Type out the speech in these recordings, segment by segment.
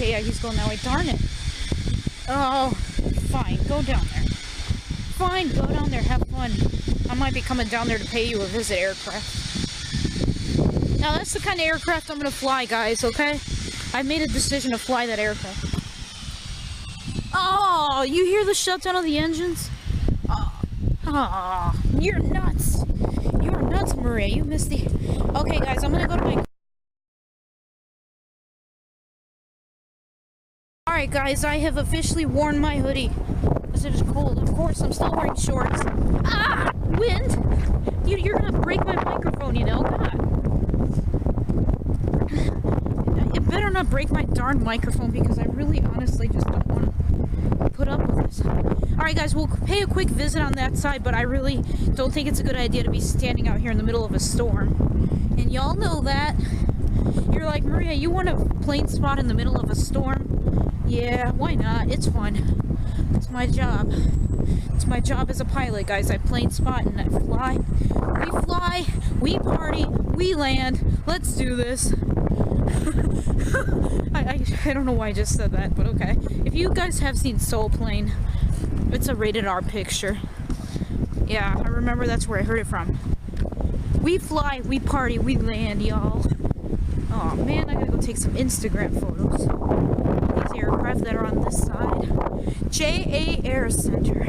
Yeah, he's going that way. Darn it. Oh, fine. Go down there. Fine, go down there. Have fun. I might be coming down there to pay you a visit, aircraft. Now, that's the kind of aircraft I'm going to fly, guys, okay? I made a decision to fly that aircraft. Oh, you hear the shutdown of the engines? Oh, you're nuts. You're nuts, Maria. You missed the... Okay, guys, I'm going to go to my... Alright guys, I have officially worn my hoodie because it is cold. Of course, I'm still wearing shorts. Ah! Wind! You're gonna break my microphone, you know? God. It better not break my darn microphone because I really honestly just don't want to put up with this. Alright guys, we'll pay a quick visit on that side, but I really don't think it's a good idea to be standing out here in the middle of a storm. And y'all know that. You're like, Maria, you want a plane spot in the middle of a storm? Yeah, why not? It's fun. It's my job. It's my job as a pilot, guys. I plane spot and I fly. We fly, we party, we land. Let's do this. I don't know why I just said that, but okay. If you guys have seen Soul Plane, it's a rated R picture. Yeah, I remember that's where I heard it from. We fly, we party, we land, y'all. Oh man, I gotta go take some Instagram photos. These aircraft that are on this side. JA Air Center.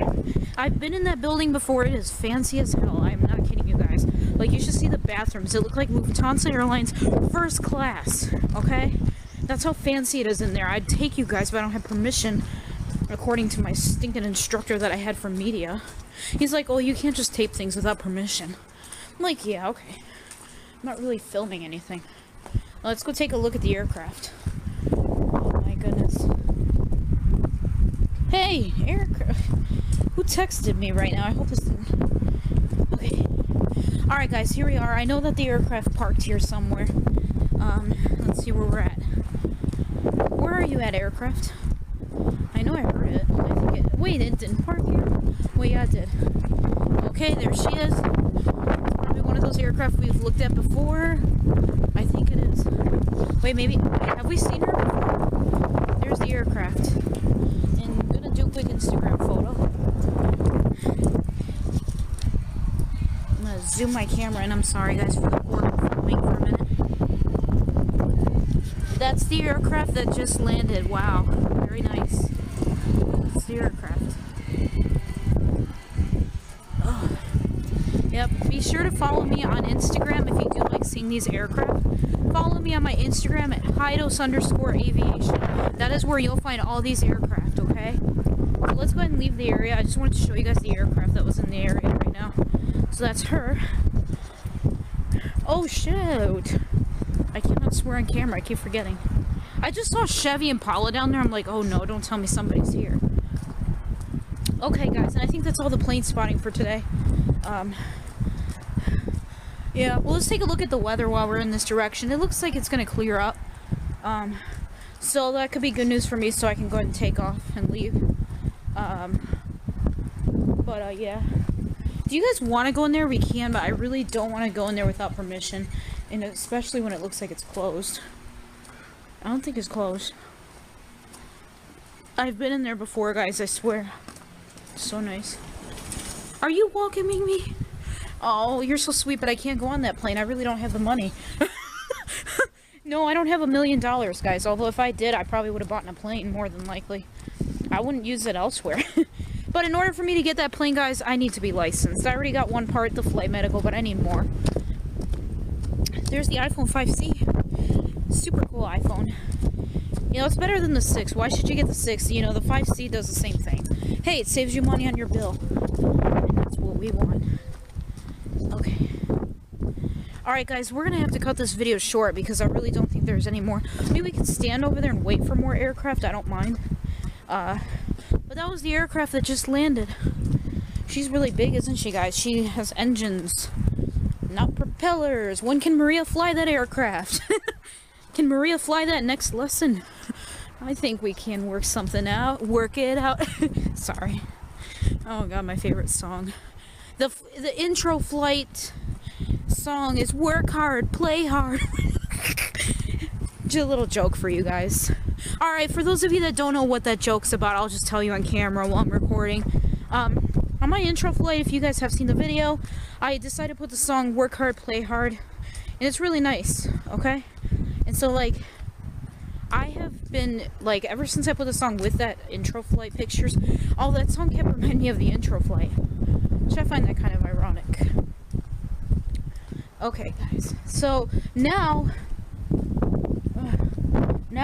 I've been in that building before. It is fancy as hell. I'm not kidding you guys. Like, you should see the bathrooms. It look like Lufthansa Airlines first class. Okay? That's how fancy it is in there. I'd take you guys, but I don't have permission, according to my stinking instructor that I had from media. He's like, oh, you can't just tape things without permission. I'm like, yeah, okay. I'm not really filming anything. Let's go take a look at the aircraft. Oh my goodness. Hey, aircraft. Who texted me right now? I hope this didn't... Okay. Alright guys, here we are. I know that the aircraft parked here somewhere. Let's see where we're at. Where are you at, aircraft? I know I heard it. I think it... Wait, it didn't park here? Wait, yeah, it did. Okay, there she is. It's probably one of those aircraft we've looked at before. I think it is. Wait, maybe... Have we seen her before? There's the aircraft. And I'm gonna do a quick Instagram photo. I'm gonna zoom my camera in. I'm sorry, guys, for the poor filming for a minute. That's the aircraft that just landed. Wow. Very nice. That's the aircraft. Oh. Yep. Be sure to follow me on Instagram if you do like seeing these aircraft. Follow me on my Instagram at @hidos_aviation. That is where you'll find all these aircraft, okay? So let's go ahead and leave the area. I just wanted to show you guys the aircraft that was in the area right now. So that's her. Oh, shoot. I cannot swear on camera. I keep forgetting. I just saw Chevy Impala down there. I'm like, oh no, don't tell me somebody's here. Okay, guys, and I think that's all the plane spotting for today. Yeah, well, let's take a look at the weather while we're in this direction. It looks like it's going to clear up. So that could be good news for me, so I can go ahead and take off and leave. Yeah. Do you guys want to go in there? We can, but I really don't want to go in there without permission. And especially when it looks like it's closed. I don't think it's closed. I've been in there before, guys, I swear. So nice. Are you welcoming me? Oh, you're so sweet, but I can't go on that plane. I really don't have the money. No, I don't have $1 million, guys. Although if I did, I probably would have bought a plane, more than likely. I wouldn't use it elsewhere. But in order for me to get that plane, guys, I need to be licensed. I already got one part, the flight medical, but I need more. There's the iPhone 5C. Super cool iPhone. You know, it's better than the 6. Why should you get the 6? You know, the 5C does the same thing. Hey, it saves you money on your bill. And that's what we want. Okay. Alright, guys, we're going to have to cut this video short because I really don't think there's any more. Maybe we can stand over there and wait for more aircraft. I don't mind. But that was the aircraft that just landed. She's really big, isn't she, guys? She has engines, not propellers. When can Maria fly that aircraft? Can Maria fly that next lesson? I think we can work something out. Work it out. Sorry. Oh god, my favorite song. The intro flight song is work hard, play hard. Just a little joke for you guys. Alright, for those of you that don't know what that joke's about, I'll just tell you on camera while I'm recording. On my intro flight, if you guys have seen the video, I decided to put the song Work Hard, Play Hard. And it's really nice, okay? And so, like, I have been, like, ever since I put the song with that intro flight pictures, all that song kept reminding me of the intro flight. Which I find that kind of ironic. Okay, guys. So, now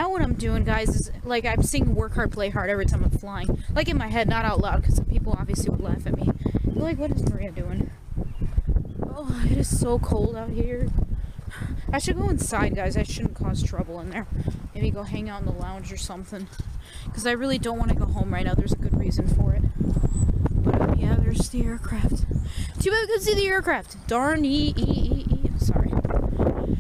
what I'm doing, guys, is, like, I'm singing Work Hard, Play Hard every time I'm flying. Like, in my head, not out loud, because some people obviously would laugh at me. They're like, what is Maria doing? Oh, it is so cold out here. I should go inside, guys. I shouldn't cause trouble in there. Maybe go hang out in the lounge or something. Because I really don't want to go home right now. There's a good reason for it. But, yeah, there's the aircraft. Too bad we couldn't see the aircraft. Darn Sorry.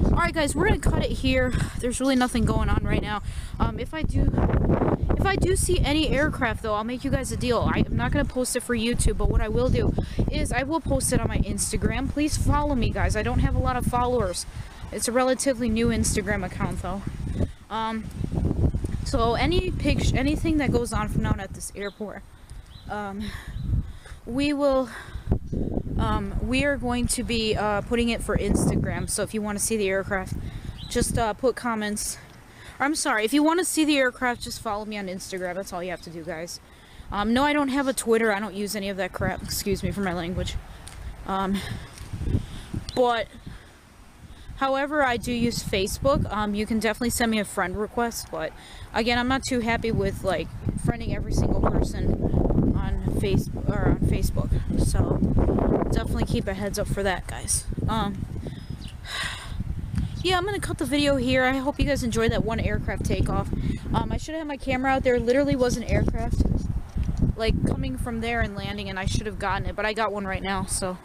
Alright, guys, we're going to cut it here. There's really nothing going on right now. If I do see any aircraft, though, I'll make you guys a deal. I'm not going to post it for YouTube, but what I will do is I will post it on my Instagram. Please follow me, guys. I don't have a lot of followers. It's a relatively new Instagram account, though. So anything that goes on from now on at this airport, we are going to be putting it for Instagram. So if you want to see the aircraft, just put comments. Or, I'm sorry, if you want to see the aircraft, just follow me on Instagram. That's all you have to do, guys. No, I don't have a Twitter. I don't use any of that crap. Excuse me for my language. But However, I do use Facebook. You can definitely send me a friend request, but again, I'm not too happy with like friending every single person on Facebook. So definitely keep a heads up for that, guys. Yeah, I'm gonna cut the video here. I hope you guys enjoyed that one aircraft takeoff. I should have had my camera out there. It literally was an aircraft, like coming from there and landing, and I should have gotten it, but I got one right now. So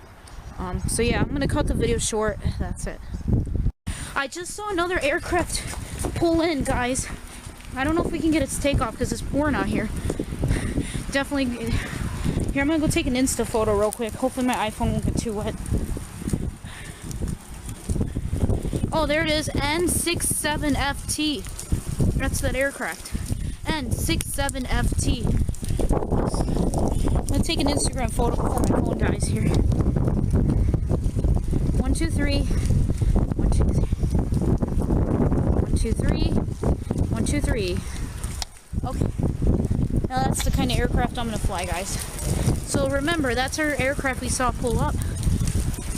yeah, I'm gonna cut the video short. That's it. I just saw another aircraft pull in, guys. I don't know if we can get its takeoff because it's pouring out here. Definitely. Here, I'm gonna go take an Insta photo real quick. Hopefully my iPhone won't get too wet. Oh, there it is. N67FT. That's that aircraft. N67FT. I'm gonna take an Instagram photo before my phone dies here. 1, 2, 3. 1, 2, 3. 1, 2, 3. 1, 2, 3. Okay. Now that's the kind of aircraft I'm gonna fly, guys. So remember, that's our aircraft we saw pull up.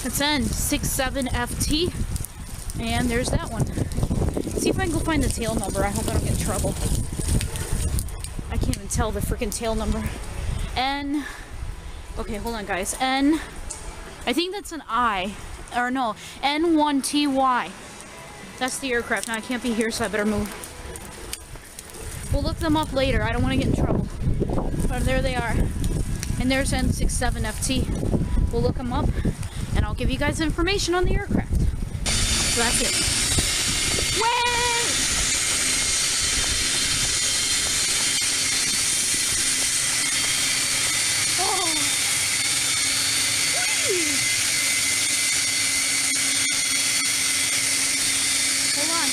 It's N67FT. And there's that one. See if I can go find the tail number. I hope I don't get in trouble. I can't even tell the freaking tail number. N. Okay, hold on, guys. N. I think that's an I. Or no, N1TY. That's the aircraft. Now I can't be here, so I better move. We'll look them up later. I don't want to get in trouble. But there they are. And there's N67FT. We'll look them up, and I'll give you guys information on the aircraft. So that's it. Way! Oh! Whee! Hold on.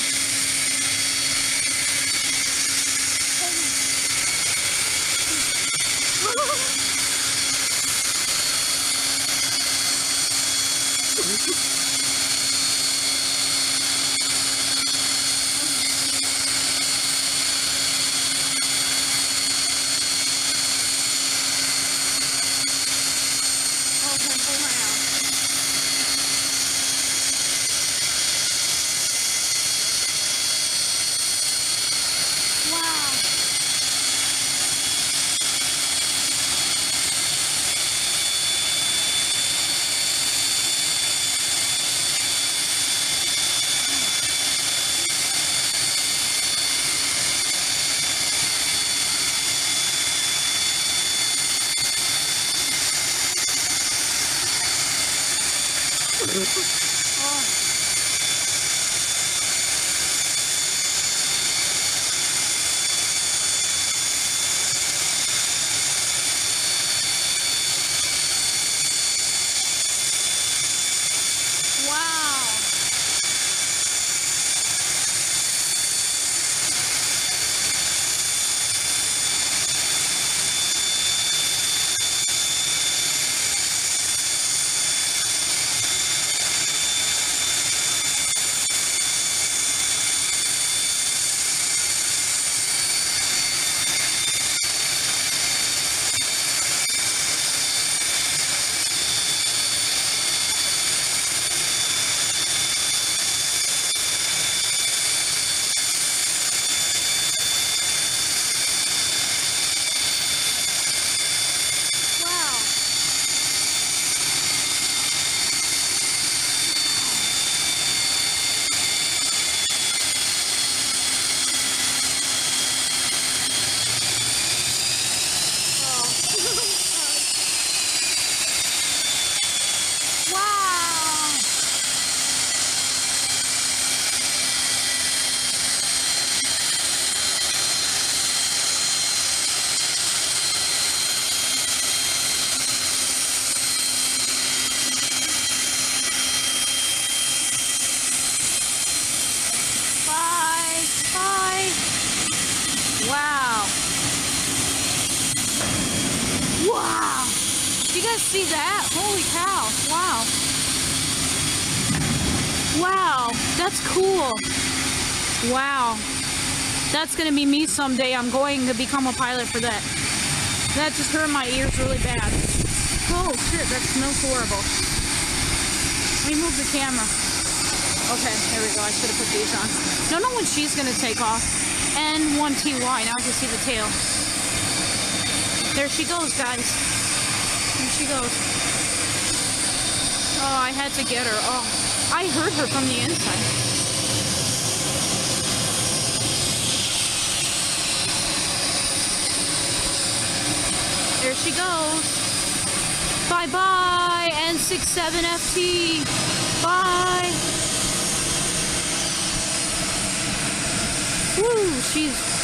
Wow! Do you guys see that? Holy cow! Wow! Wow! That's cool! Wow! That's gonna be me someday. I'm going to become a pilot for that. That just hurt my ears really bad. Oh shit, that smells horrible. Let me move the camera. Okay, there we go. I should have put these on. Don't know when she's gonna take off. N1TY. Now I can see the tail. There she goes, guys. There she goes. Oh, I had to get her. Oh, I heard her from the inside. There she goes. Bye-bye, N67FT. Bye. Woo, she's